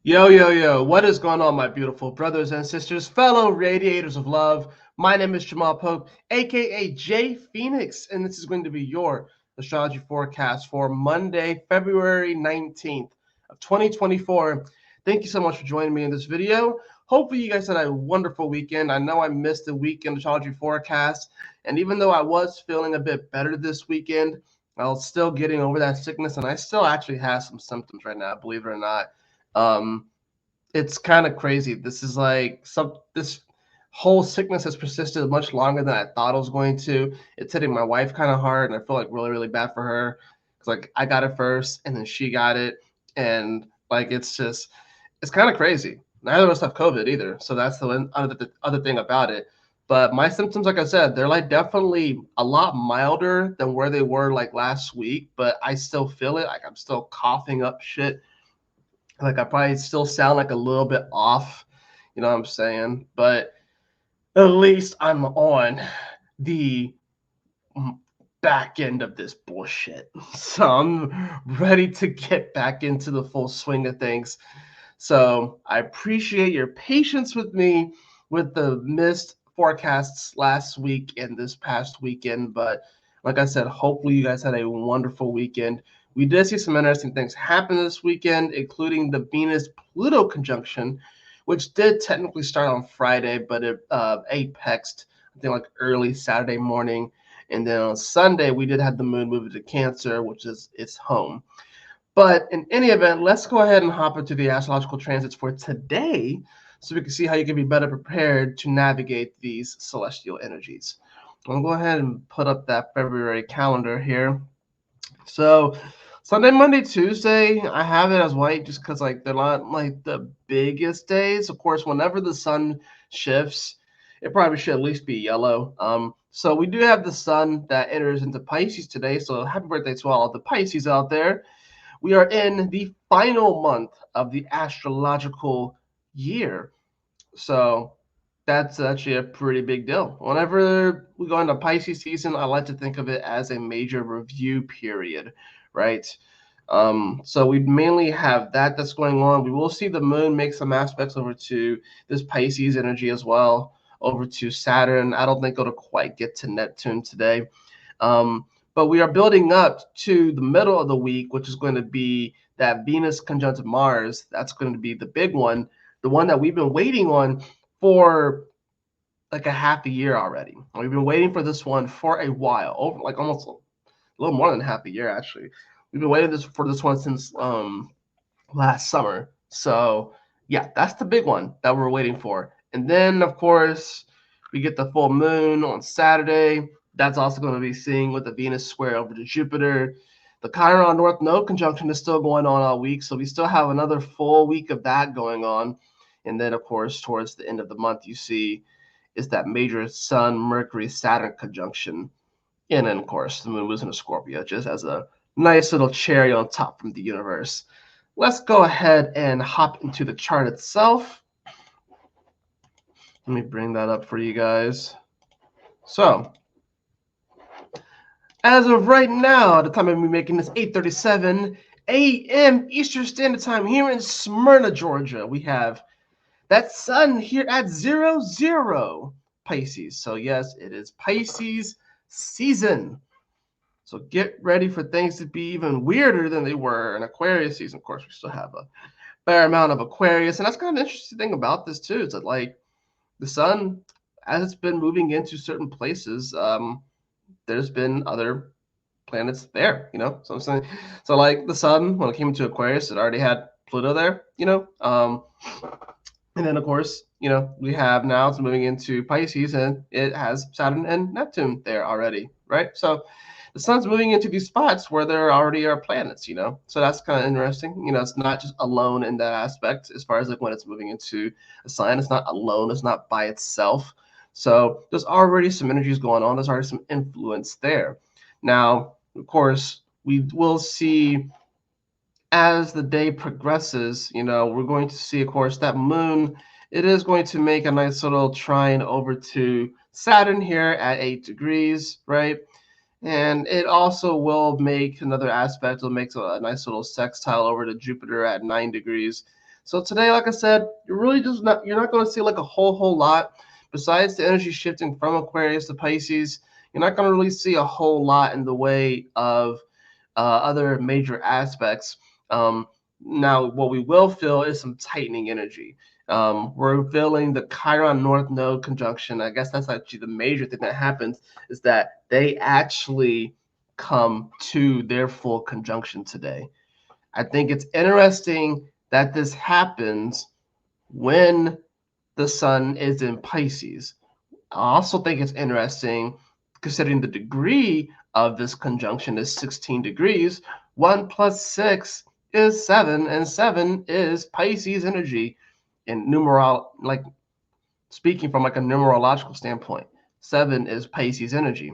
Yo, yo, yo, what is going on, my beautiful brothers and sisters, fellow radiators of love? My name is Jamal Pope, aka J Phoenix, and this is going to be your astrology forecast for Monday, February 19th of 2024. Thank you so much for joining me in this video. Hopefully, you guys had a wonderful weekend. I know I missed the weekend astrology forecast, and even though I was feeling a bit better this weekend, I was still getting over that sickness, and I still actually have some symptoms right now, believe it or not. Um, it's kind of crazy. This whole sickness has persisted much longer than I thought it was going to. It's hitting my wife kind of hard, and I feel like really, really bad for her. It's like I got it first, and then she got it, and like it's kind of crazy. Neither of us have COVID either, so that's the other thing about it. But my symptoms, like I said, they're like definitely a lot milder than where they were like last week, but I still feel it. Like I'm still coughing up shit. Like I probably still sound like a little bit off, you know what I'm saying? But at least I'm on the back end of this bullshit. So I'm ready to get back into the full swing of things. So I appreciate your patience with me with the missed forecasts last week and this past weekend. But like I said, hopefully you guys had a wonderful weekend. We did see some interesting things happen this weekend, including the Venus-Pluto conjunction, which did technically start on Friday, but it apexed, I think, like early Saturday morning. And then on Sunday, we did have the moon move into Cancer, which is its home. But in any event, let's go ahead and hop into the astrological transits for today so we can see how you can be better prepared to navigate these celestial energies. I'm going to go ahead and put up that February calendar here. So Sunday, Monday, Tuesday, I have it as white just because like they're not like the biggest days. Of course, whenever the sun shifts, it probably should at least be yellow. So we do have the sun that enters into Pisces today. So happy birthday to all of the Pisces out there. We are in the final month of the astrological year. So that's actually a pretty big deal. Whenever we go into Pisces season, I like to think of it as a major review period, right? So we mainly have that's going on. We will see the moon make some aspects over to this Pisces energy as well, over to Saturn. I don't think it'll quite get to Neptune today. But we are building up to the middle of the week, which is going to be that Venus conjunct Mars. That's going to be the big one, the one that we've been waiting on for like a half a year already. We've been waiting for this one for a while, over like almost a little more than half a year actually. We've been waiting for this one since last summer. So yeah, that's the big one that we're waiting for. And then of course we get the full moon on Saturday. That's also going to be seeing with the Venus square over to Jupiter. The Chiron North Node conjunction is still going on all week, so we still have another full week of that going on. And then, of course, towards the end of the month, you see is that major Sun, Mercury, Saturn conjunction. And then, of course, the moon moves into Scorpio just as a nice little cherry on top from the universe. Let's go ahead and hop into the chart itself. Let me bring that up for you guys. So, as of right now, the time I'm making this 8:37 a.m. Eastern Standard Time here in Smyrna, Georgia. We have that sun here at 00 Pisces. So yes, it is Pisces season. So get ready for things to be even weirder than they were in Aquarius season. Of course, we still have a fair amount of Aquarius, and that's kind of an interesting thing about this too. Is that like the sun, as it's been moving into certain places, there's been other planets there, you know. So I'm saying, so like the sun, when it came into Aquarius, it already had Pluto there, you know. And then of course, you know, we have now it's moving into Pisces, and it has Saturn and Neptune there already, right? So the sun's moving into these spots where there already are planets, you know. So that's kind of interesting. You know, it's not just alone in that aspect as far as like when it's moving into a sign. It's not alone. It's not by itself. So there's already some energies going on. There's already some influence there. Now, of course, we will see as the day progresses, you know, we're going to see, of course, that moon, it is going to make a nice little trine over to Saturn here at 8 degrees, right? And it also will make another aspect, it'll make a nice little sextile over to Jupiter at 9 degrees. So today, like I said, you're not going to see like a whole lot besides the energy shifting from Aquarius to Pisces. You're not going to really see a whole lot in the way of other major aspects. Now, what we will feel is some tightening energy. We're feeling the Chiron North Node conjunction. I guess that's actually the major thing that happens is that they actually come to their full conjunction today. I think it's interesting that this happens when the sun is in Pisces. I also think it's interesting considering the degree of this conjunction is 16 degrees. 1 plus 6 is 7, and 7 is Pisces energy in numeral, like speaking from like a numerological standpoint. 7 is Pisces energy.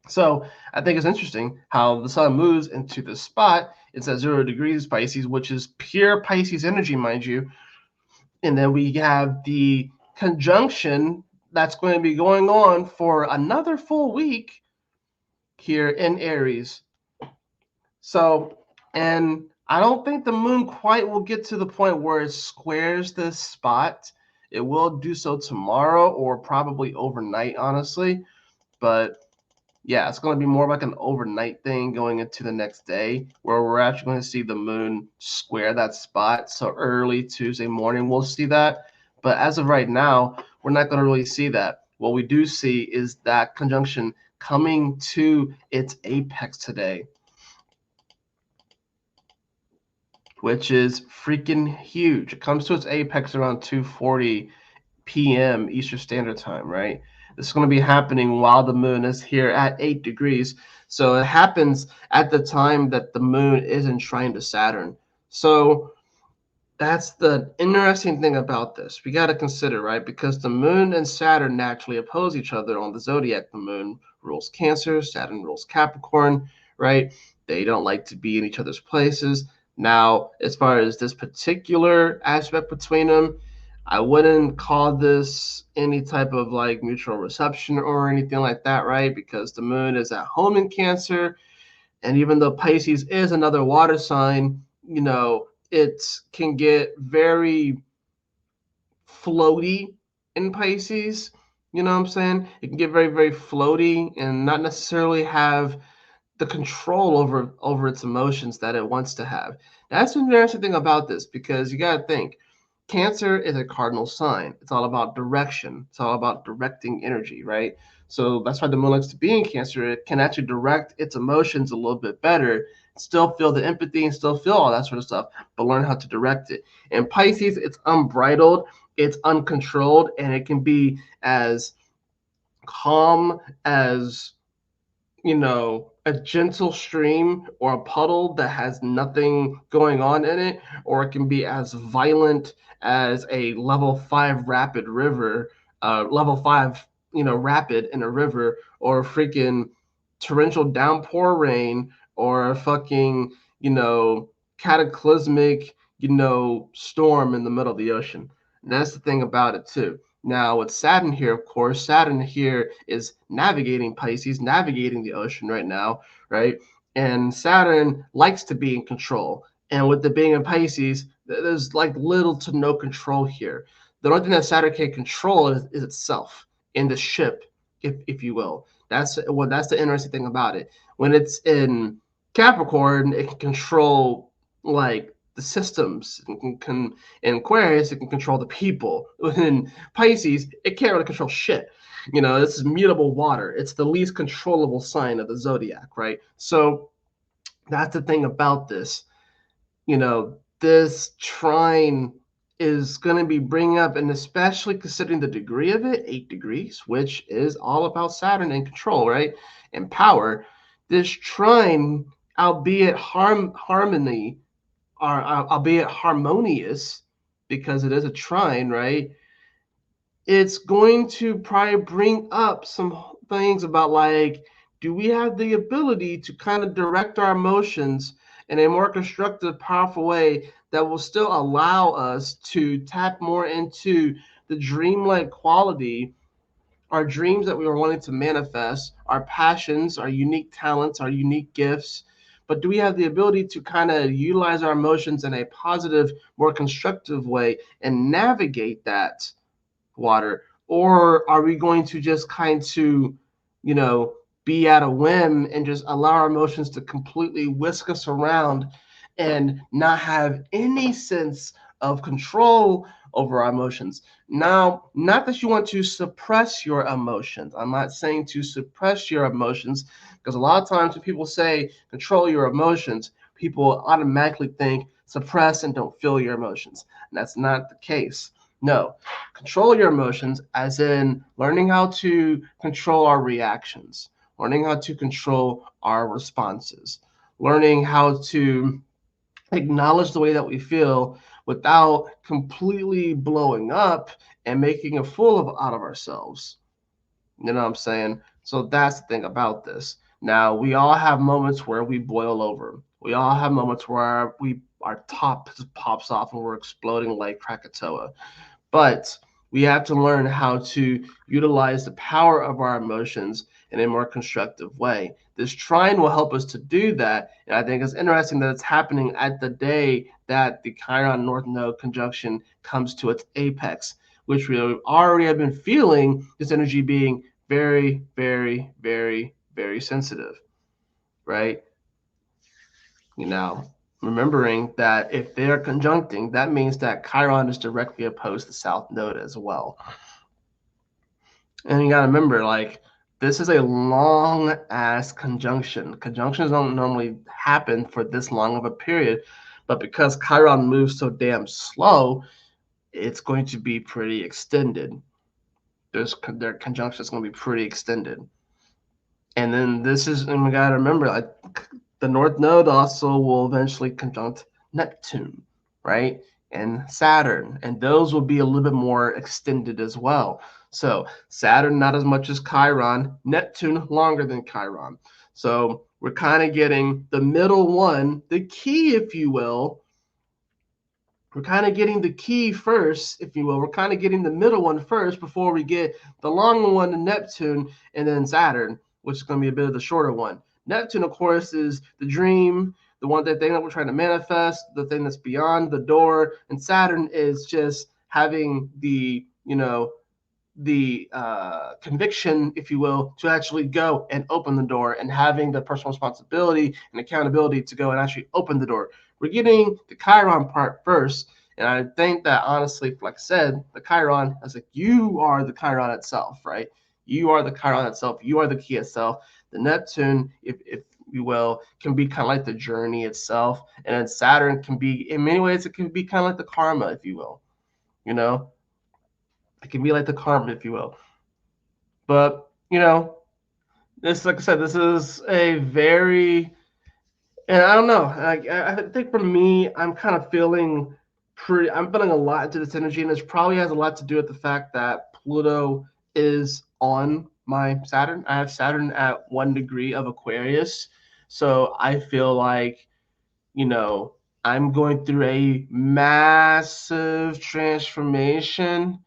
So I think it's interesting how the sun moves into the spot. It's at 0 degrees Pisces, which is pure Pisces energy, mind you. And then we have the conjunction that's going to be going on for another full week here in Aries. So, and I don't think the moon quite will get to the point where it squares this spot. It will do so tomorrow or probably overnight, honestly. But yeah, it's going to be more like an overnight thing going into the next day where we're actually going to see the moon square that spot. So early Tuesday morning, we'll see that. But as of right now, we're not going to really see that. What we do see is that conjunction coming to its apex today, which is freaking huge. It comes to its apex around 2:40 p.m. Eastern Standard Time, right? This is going to be happening while the moon is here at 8 degrees. So it happens at the time that the moon is enshrined to Saturn. So that's the interesting thing about this. We got to consider, right? Because the moon and Saturn naturally oppose each other on the zodiac. The moon rules Cancer, Saturn rules Capricorn, right? They don't like to be in each other's places. Now, as far as this particular aspect between them, I wouldn't call this any type of like mutual reception or anything like that, right? Because the moon is at home in Cancer, and even though Pisces is another water sign, it can get very floaty in Pisces. You know what I'm saying? It can get very, very floaty and not necessarily have the control over its emotions that it wants to have. That's the interesting thing about this because you got to think Cancer is a cardinal sign. It's all about direction. It's all about directing energy, right? So that's why the moon likes to be in Cancer. It can actually direct its emotions a little bit better, still feel the empathy and still feel all that sort of stuff, but learn how to direct it. In Pisces, it's unbridled, it's uncontrolled, and it can be as calm as a gentle stream or a puddle that has nothing going on in it, or it can be as violent as a level 5 rapid river, level 5, rapid in a river, or a freaking torrential downpour rain, or a fucking, cataclysmic, storm in the middle of the ocean. And that's the thing about it too. Now, with Saturn here, of course, Saturn here is navigating Pisces, navigating the ocean right now, right? And Saturn likes to be in control. And with it being in Pisces, there's like little to no control here. The only thing that Saturn can control is itself in the ship, if you will. That's the interesting thing about it. When it's in Capricorn, it can control like the systems. In Aquarius, it can control the people. In Pisces, it can't really control shit. This is mutable water. It's the least controllable sign of the zodiac, right? So that's the thing about this. This trine is going to be bringing up, and especially considering the degree of it, 8 degrees, which is all about Saturn and control, right? And power. This trine, albeit harmony, or albeit harmonious, because it is a trine, right? It's going to probably bring up some things about like, do we have the ability to kind of direct our emotions in a more constructive, powerful way that will still allow us to tap more into the dreamlike quality, our dreams that we were wanting to manifest, our passions, our unique talents, our unique gifts, but do we have the ability to kind of utilize our emotions in a positive, more constructive way and navigate that water? Or are we going to just kind to, you know, be at a whim and just allow our emotions to completely whisk us around and not have any sense of control over our emotions? Now, not that you want to suppress your emotions. I'm not saying to suppress your emotions, because a lot of times when people say control your emotions, people automatically think suppress and don't feel your emotions. And that's not the case. No, control your emotions, as in learning how to control our reactions, learning how to control our responses, learning how to acknowledge the way that we feel without completely blowing up and making a fool out of ourselves. You know what I'm saying? So that's the thing about this. Now, we all have moments where we boil over. We all have moments where our top just pops off and we're exploding like Krakatoa. But we have to learn how to utilize the power of our emotions in a more constructive way. This trine will help us to do that. And I think it's interesting that it's happening at the day that the Chiron North Node conjunction comes to its apex, which we already have been feeling this energy being very, very, very, very sensitive, right? Remembering that if they are conjuncting, that means that Chiron is directly opposed to South Node as well. And you got to remember, like, this is a long ass conjunction. Conjunctions don't normally happen for this long of a period, but because Chiron moves so damn slow, it's going to be pretty extended. Their conjunction is going to be pretty extended. And then and we got to remember, like, the North Node also will eventually conjunct Neptune, right? And Saturn. And those will be a little bit more extended as well. So Saturn, not as much as Chiron, Neptune, longer than Chiron. So we're kind of getting the middle one, the key, if you will. We're kind of getting the key first, if you will. We're kind of getting the middle one first before we get the long one to Neptune and then Saturn, which is going to be a bit of the shorter one. Neptune, of course, is the dream, the thing that we're trying to manifest, the thing that's beyond the door. And Saturn is just having the conviction, if you will, to actually go and open the door and having the personal responsibility and accountability to go and actually open the door. We're getting the Chiron part first. And I think that honestly, like I said, the Chiron, as like, you are the Chiron itself, right? You are the Chiron itself. You are the key itself. The Neptune, if you will, can be kind of like the journey itself. And then Saturn can be, in many ways, it can be kind of like the karma, if you will. It can be like the karma, if you will. But, this, like I said, this is a very, and I don't know. I think for me, I'm feeling a lot into this energy, and this probably has a lot to do with the fact that Pluto is on my Saturn. I have Saturn at 1 degree of Aquarius. So I feel like, I'm going through a massive transformation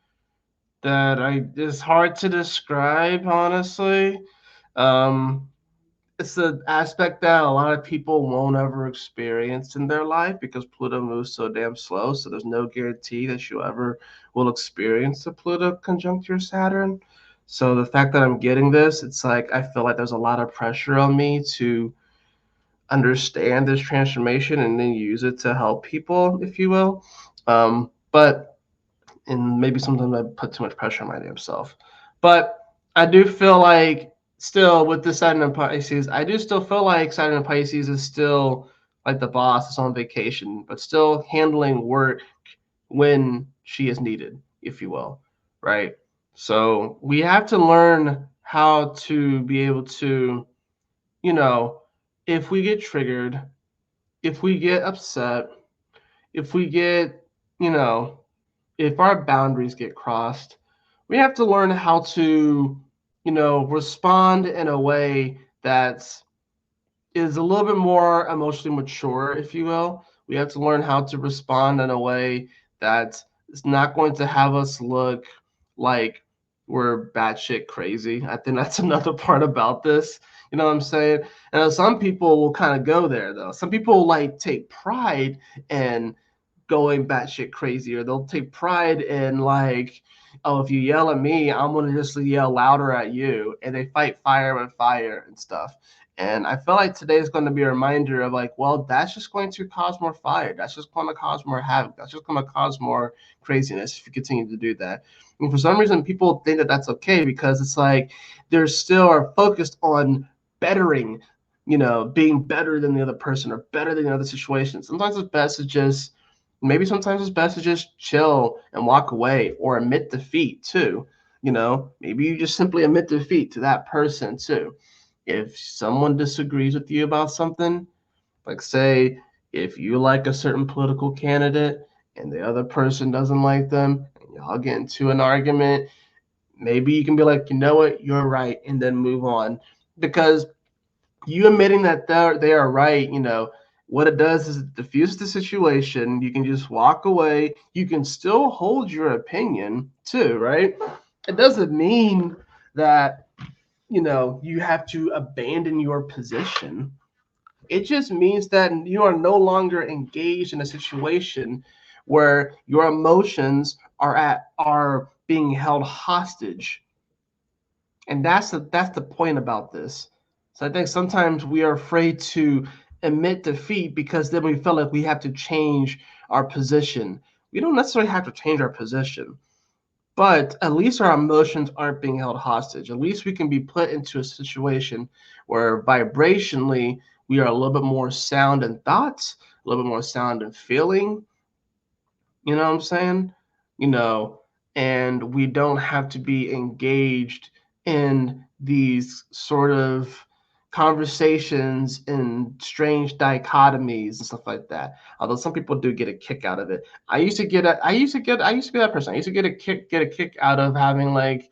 that is hard to describe, honestly. Um, it's an aspect that a lot of people won't ever experience in their life because Pluto moves so damn slow. So there's no guarantee that you ever will experience a Pluto conjunct your Saturn. So the fact that I'm getting this, it's like I feel like there's a lot of pressure on me to understand this transformation and then use it to help people, if you will. But and maybe sometimes I put too much pressure on my damn self. But I do feel like still with the Saturn and Pisces, I do still feel like Saturn and Pisces is still like the boss is on vacation, but still handling work when she is needed, if you will, right? So we have to learn how to be able to, if we get triggered, if we get upset, if we get, you know, if our boundaries get crossed, we have to learn how to, respond in a way that is a little bit more emotionally mature, if you will. We have to learn how to respond in a way that is not going to have us look like we're batshit crazy. I think that's another part about this. You know what I'm saying? And some people will kind of go there though. Some people like take pride in going batshit crazy, or they'll take pride in like, oh, if you yell at me, I'm gonna just yell louder at you, and they fight fire with fire and stuff. And I feel like today is going to be a reminder of like, well, that's just going to cause more fire. That's just going to cause more havoc. That's just going to cause more craziness if you continue to do that. And for some reason, people think that that's okay because it's like they're still are focused on bettering, being better than the other person or better than the other situation. Sometimes it's best to just sometimes it's best to just chill and walk away or admit defeat too. Maybe you just simply admit defeat to that person too. If someone disagrees with you about something, like say if you like a certain political candidate and the other person doesn't like them, and y'all get into an argument, maybe you can be like, you know what, you're right, and then move on. Because you admitting that they are right, what it does is it diffuses the situation. You can just walk away. You can still hold your opinion too, right? It doesn't mean that you have to abandon your position. It just means that you are no longer engaged in a situation where your emotions are being held hostage. And that's the point about this. So I think sometimes we are afraid to admit defeat because then we feel like we have to change our position. We don't necessarily have to change our position, but at least our emotions aren't being held hostage. At least we can be put into a situation where vibrationally we are a little bit more sound in thoughts, a little bit more sound in feeling, you know what I'm saying? You know, and we don't have to be engaged in these sort of conversations and strange dichotomies and stuff like that. Although some people do get a kick out of it. I used to be that person. I used to get a kick out of having like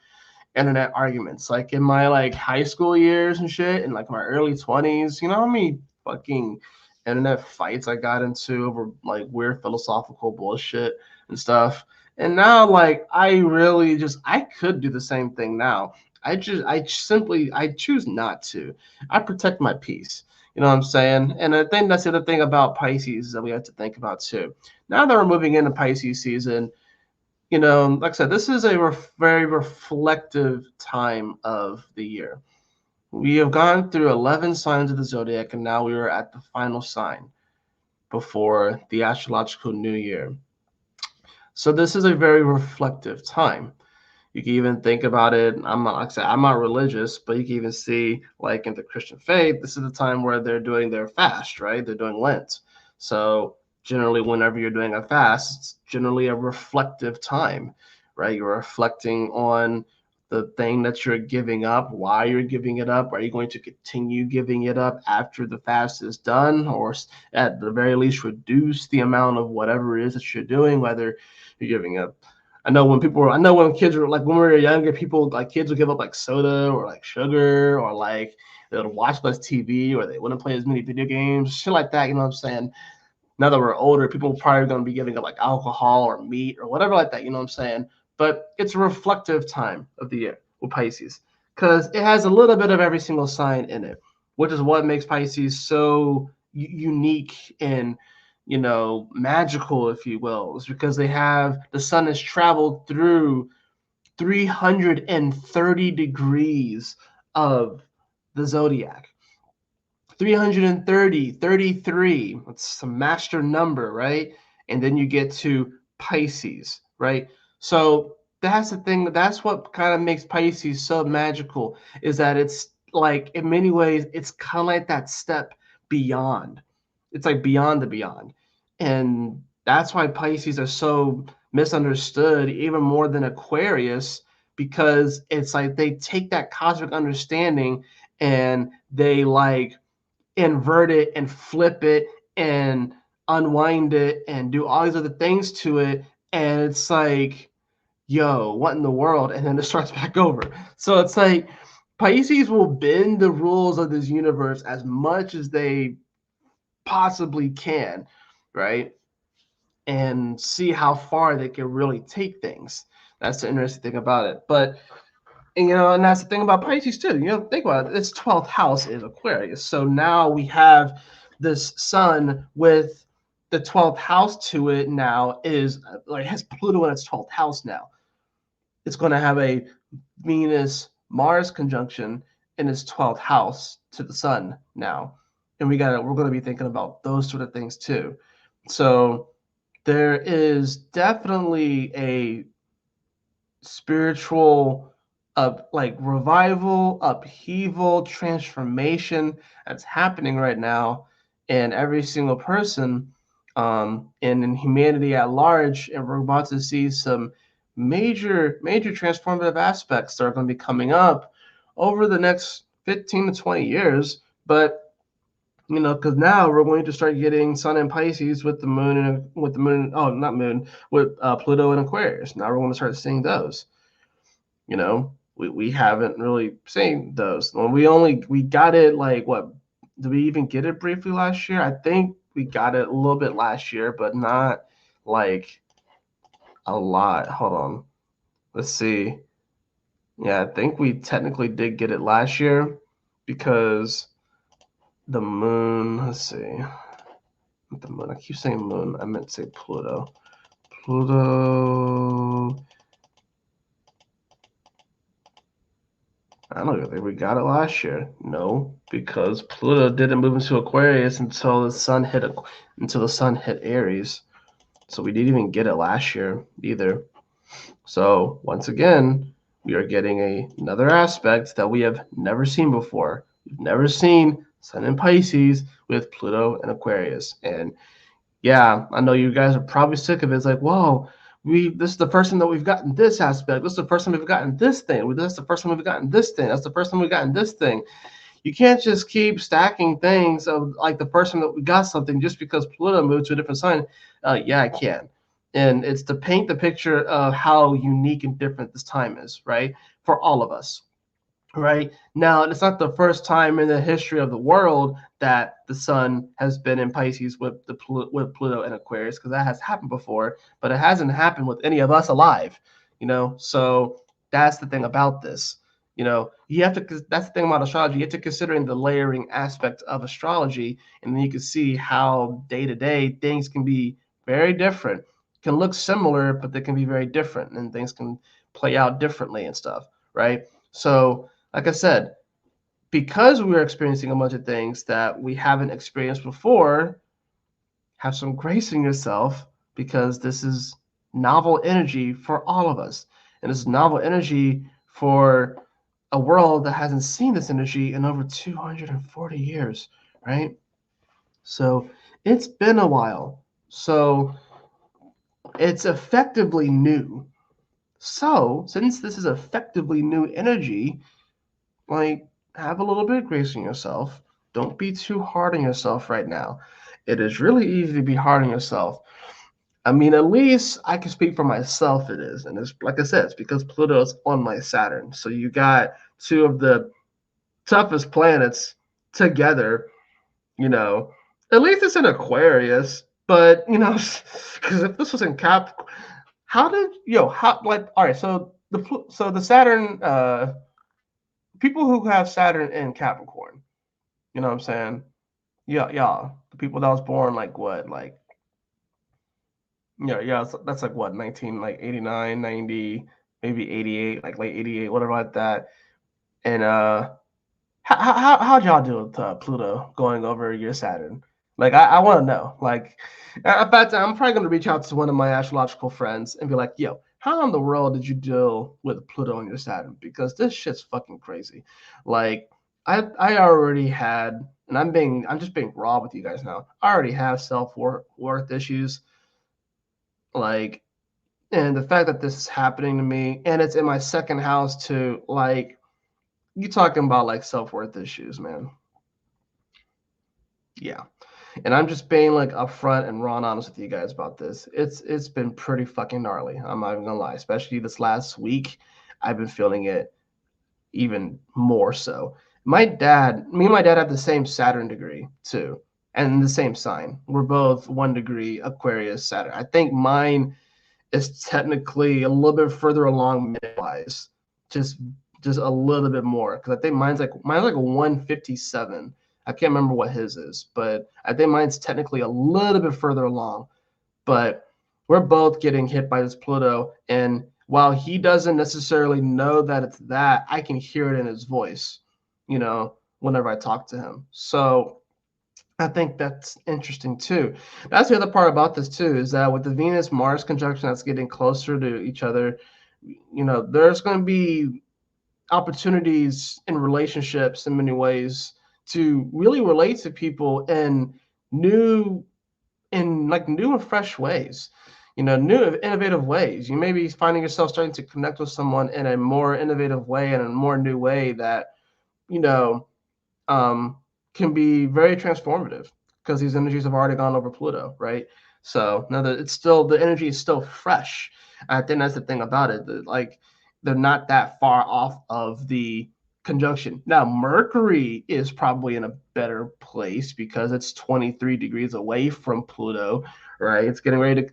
internet arguments. Like in my like high school years and shit, and like my early 20s, you know how many fucking internet fights I got into over like weird philosophical bullshit and stuff. And now like I could do the same thing now. I choose not to. I protect my peace. You know what I'm saying? And I think that's the other thing about Pisces that we have to think about too. Now that we're moving into Pisces season, like I said, this is a very reflective time of the year. We have gone through 11 signs of the zodiac, and now we are at the final sign before the astrological new year. So this is a very reflective time. You can even think about it. I'm not, like I said, I'm not religious, but you can even see, like in the Christian faith, this is the time where they're doing their fast, right? They're doing Lent. So generally, whenever you're doing a fast, it's generally a reflective time, right? You're reflecting on the thing that you're giving up, why you're giving it up. Are you going to continue giving it up after the fast is done, or at the very least reduce the amount of whatever it is that you're doing, whether you're giving up. I know when kids were like, when we were younger, people like kids would give up like soda or like sugar, or like they would watch less TV, or they wouldn't play as many video games, shit like that. You know what I'm saying? Now that we're older, people are probably going to be giving up like alcohol or meat or whatever like that. You know what I'm saying? But it's a reflective time of the year with Pisces because it has a little bit of every single sign in it, which is what makes Pisces so unique and magical, if you will, is because the sun has traveled through 330 degrees of the zodiac. 330, 33. That's a master number, right? And then you get to Pisces, right? So that's the thing. That's what kind of makes Pisces so magical, is that it's like, in many ways, it's kind of like that step beyond. It's like beyond the beyond. And that's why Pisces are so misunderstood, even more than Aquarius, because it's like they take that cosmic understanding and they like invert it and flip it and unwind it and do all these other things to it. And it's like, yo, what in the world? And then it starts back over. So it's like Pisces will bend the rules of this universe as much as they possibly can, right? And see how far they can really take things. That's the interesting thing about it. But And and that's the thing about Pisces too. Think about it. Its 12th house is Aquarius. So now we have this sun with the 12th house to it now is like has Pluto in its 12th house now. It's going to have a Venus Mars conjunction in its 12th house to the sun now. And we're going to be thinking about those sort of things too. So there is definitely a spiritual like revival, upheaval, transformation that's happening right now in every single person, and in humanity at large. And we're about to see some major transformative aspects that are going to be coming up over the next 15 to 20 years. But because now we're going to start getting Sun in Pisces with the moon and with the moon. Oh, not moon, with Pluto and Aquarius. Now we're going to start seeing those. We haven't really seen those. When we got it, like, what, did we even get it briefly last year? I think we got it a little bit last year, but not like a lot. Hold on, let's see. Yeah, I think we technically did get it last year because the moon. Let's see. The moon. I keep saying moon. I meant to say Pluto. Pluto. I don't think we got it last year. No, because Pluto didn't move into Aquarius until the sun hit Aries. So we didn't even get it last year either. So once again, we are getting another aspect that we have never seen before. We've never seen Sun in Pisces with Pluto and Aquarius. And yeah, I know you guys are probably sick of it. It's like, whoa, this is the first time that we've gotten this aspect. This is the first time we've gotten this thing. That's the first time we've gotten this thing. That's the first time we've gotten this thing. You can't just keep stacking things of like the first time that we got something just because Pluto moved to a different sign. Yeah, I can. And it's to paint the picture of how unique and different this time is, right? For all of us. Right now, it's not the first time in the history of the world that the sun has been in Pisces with with Pluto and Aquarius, because that has happened before, but it hasn't happened with any of us alive. So that's the thing about this. You have to. That's the thing about astrology. You have to consider in the layering aspect of astrology, and then you can see how day to day things can be very different. Can look similar, but they can be very different, and things can play out differently and stuff. Right. So like I said, because we're experiencing a bunch of things that we haven't experienced before, have some grace in yourself, because this is novel energy for all of us. And this is novel energy for a world that hasn't seen this energy in over 240 years, right? So it's been a while. So it's effectively new. So since this is effectively new energy, like, have a little bit of grace in yourself. Don't be too hard on yourself right now. It is really easy to be hard on yourself. I mean, at least I can speak for myself. It is, and it's like I said, it's because Pluto is on my Saturn. So you got two of the toughest planets together. You know, at least it's in Aquarius. But because if this was in Cap, how did how, like, all right? So the Saturn, people who have Saturn in Capricorn, you know what I'm saying? Yeah, the people that was born like what, like, yeah, that's like what, 19, like 89, 90, maybe 88, like late 88, whatever like that. And how'd y'all do with Pluto going over your Saturn? Like, I want to know. Like, in fact, I'm probably going to reach out to one of my astrological friends and be like, yo, how in the world did you deal with Pluto and your Saturn? Because this shit's fucking crazy. Like, I already had, and I'm just being raw with you guys now. I already have self-worth issues. Like, and the fact that this is happening to me, and it's in my second house too, like, you talking about like self-worth issues, man. Yeah. And I'm just being like upfront and raw and honest with you guys about this. It's been pretty fucking gnarly. I'm not even gonna lie. Especially this last week, I've been feeling it even more so. Me and my dad have the same Saturn degree too, and the same sign. We're both 1 degree Aquarius Saturn. I think mine is technically a little bit further along minute-wise, just just a little bit more, because I think mine's like a 157. I can't remember what his is, but I think mine's technically a little bit further along. But we're both getting hit by this Pluto, and while he doesn't necessarily know that it's that, I can hear it in his voice, whenever I talk to him. So I think that's interesting too. That's the other part about this too, is that with the Venus Mars conjunction that's getting closer to each other, there's going to be opportunities in relationships in many ways to really relate to people new new and fresh ways, new innovative ways. You may be finding yourself starting to connect with someone in a more innovative way and a more new way that you know um, can be very transformative, because these energies have already gone over Pluto, right? So now that the energy is still fresh. I think that's the thing about it. That, like, they're not that far off of the conjunction. Now Mercury is probably in a better place because it's 23 degrees away from Pluto, right? But it's getting ready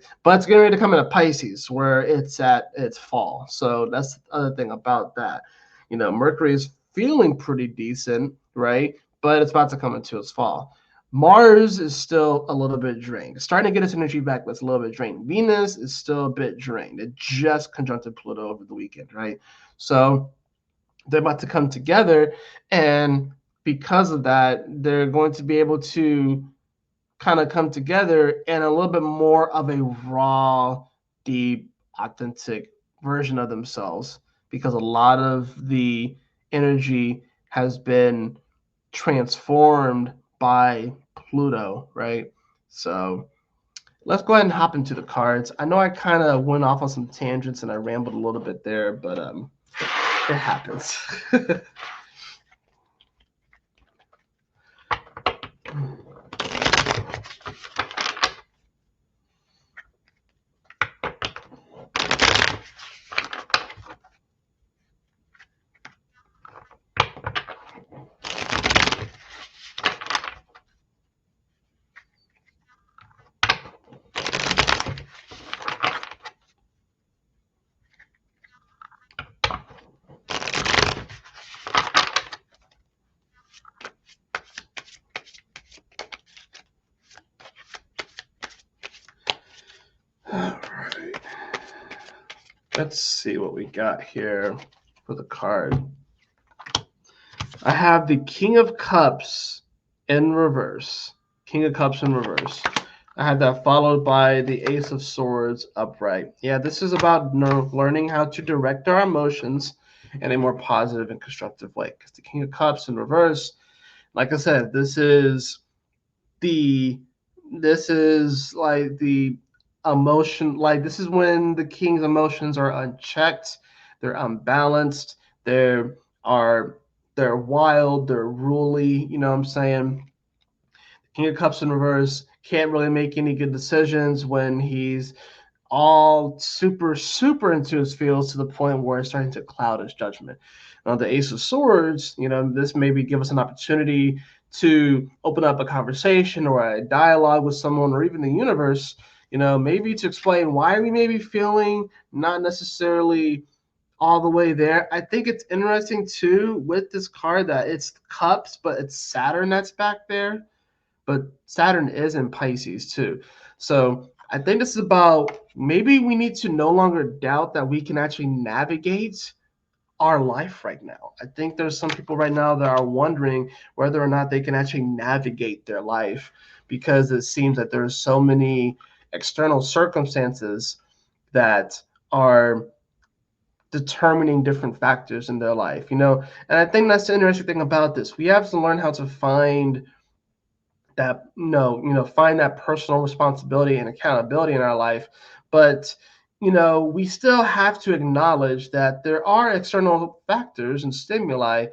to come into Pisces, where it's at its fall. So that's the other thing about that. Mercury is feeling pretty decent, right? But it's about to come into its fall. Mars is still a little bit drained. It's starting to get its energy back, but it's a little bit drained. Venus is still a bit drained. It just conjuncted Pluto over the weekend, right? So they're about to come together, and because of that, they're going to be able to kind of come together in a little bit more of a raw, deep, authentic version of themselves, because a lot of the energy has been transformed by Pluto, right? So let's go ahead and hop into the cards. I know I kind of went off on some tangents and I rambled a little bit there, but it happens. Let's see what we got here for the card. I have the King of Cups in reverse. King of Cups in reverse. I had that followed by the Ace of Swords upright. Yeah, this is about learning how to direct our emotions in a more positive and constructive way. Because the King of Cups in reverse, like I said, this is like the emotion, like this is when the king's emotions are unchecked, they're unbalanced, are they're wild, they're ruly, you know what I'm saying? King of Cups in reverse can't really make any good decisions when he's all super into his feels, to the point where it's starting to cloud his judgment. The Ace of Swords, this maybe give us an opportunity to open up a conversation or a dialogue with someone, or even the universe, maybe to explain why we may be feeling not necessarily all the way there. I think it's interesting too with this card that it's cups, but it's Saturn that's back there. But Saturn is in Pisces too. So I think this is about, maybe we need to no longer doubt that we can actually navigate our life right now. I think there's some people right now that are wondering whether or not they can actually navigate their life, because it seems that there's so many external circumstances that are determining different factors in their life, and I think that's the interesting thing about this. We have to learn how to find that find that personal responsibility and accountability in our life. But we still have to acknowledge that there are external factors and stimuli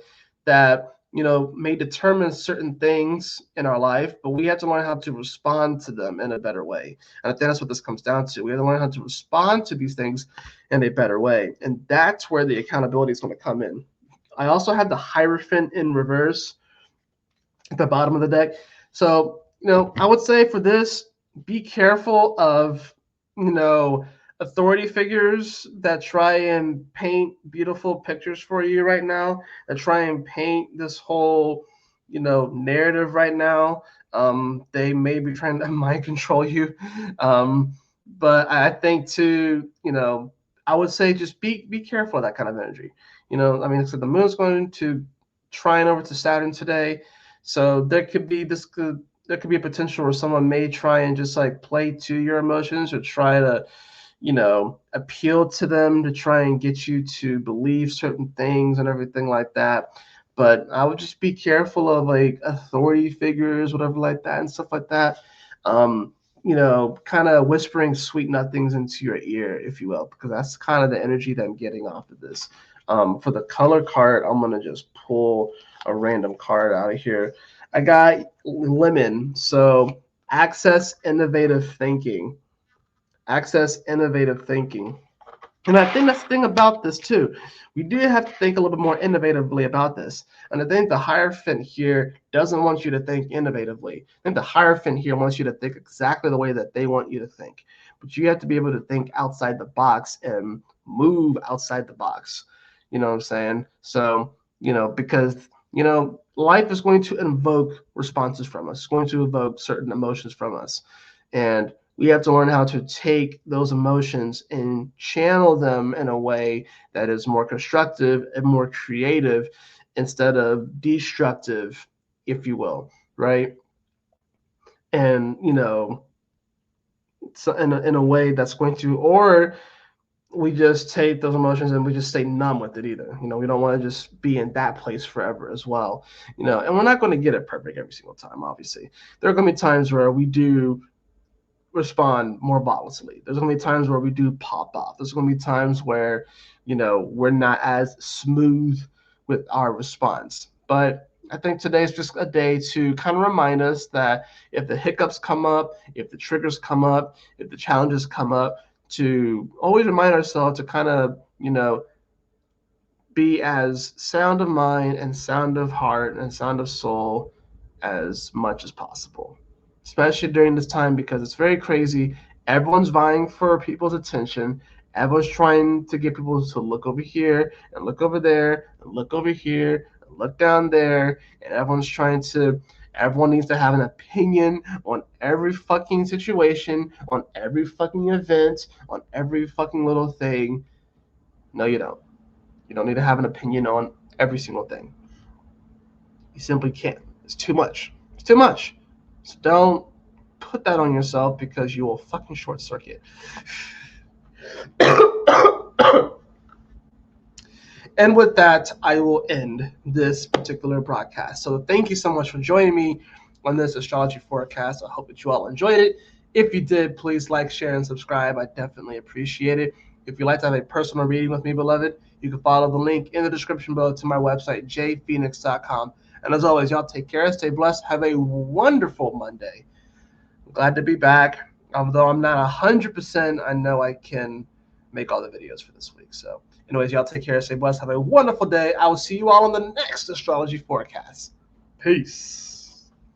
that may determine certain things in our life, but we have to learn how to respond to them in a better way. And I think that's what this comes down to. We have to learn how to respond to these things in a better way, and that's where the accountability is going to come in. I also have the Hierophant in reverse at the bottom of the deck. So, I would say for this, be careful of, authority figures that try and paint beautiful pictures for you right now, that try and paint this whole, narrative right now. They may be trying to mind control you. Um, but I think too, I would say just be careful of that kind of energy. I mean, so the moon's going to trine over to Saturn today, so there could be a potential where someone may try and just like play to your emotions or try to appeal to them to try and get you to believe certain things and everything like that. But I would just be careful of like authority figures, whatever like that, and stuff like that. Kind of whispering sweet nothings into your ear, if you will, because that's kind of the energy that I'm getting off of this. For the color card, I'm gonna just pull a random card out of here. I got lemon, so access innovative thinking. Access innovative thinking. And I think that's the thing about this too. We do have to think a little bit more innovatively about this. And I think the Hierophant here doesn't want you to think innovatively. I think the Hierophant here wants you to think exactly the way that they want you to think. But you have to be able to think outside the box and move outside the box. You know what I'm saying? So, because, life is going to invoke responses from us. It's going to evoke certain emotions from us. And we have to learn how to take those emotions and channel them in a way that is more constructive and more creative instead of destructive, if you will, right? And so in a way that's going to, or we just take those emotions and we just stay numb with it either. We don't want to just be in that place forever as well. And we're not going to get it perfect every single time, obviously. There are going to be times where we do respond more volatilistically. There's going to be times where we do pop off. There's going to be times where, we're not as smooth with our response. But I think today is just a day to kind of remind us that if the hiccups come up, if the triggers come up, if the challenges come up, to always remind ourselves to kind of, be as sound of mind and sound of heart and sound of soul as much as possible, especially during this time because it's very crazy. Everyone's vying for people's attention. Everyone's trying to get people to look over here and look over there and look over here and look down there. And everyone needs to have an opinion on every fucking situation, on every fucking event, on every fucking little thing. No, you don't. You don't need to have an opinion on every single thing. You simply can't. It's too much. It's too much. So don't put that on yourself because you will fucking short circuit. And with that, I will end this particular broadcast. So thank you so much for joining me on this astrology forecast. I hope that you all enjoyed it. If you did, please like, share, and subscribe. I definitely appreciate it. If you'd like to have a personal reading with me, beloved, you can follow the link in the description below to my website, jphoenix.com. And as always, y'all take care, stay blessed, have a wonderful Monday. I'm glad to be back. Although I'm not 100%, I know I can make all the videos for this week. So anyways, y'all take care, stay blessed, have a wonderful day. I will see you all on the next astrology forecast. Peace.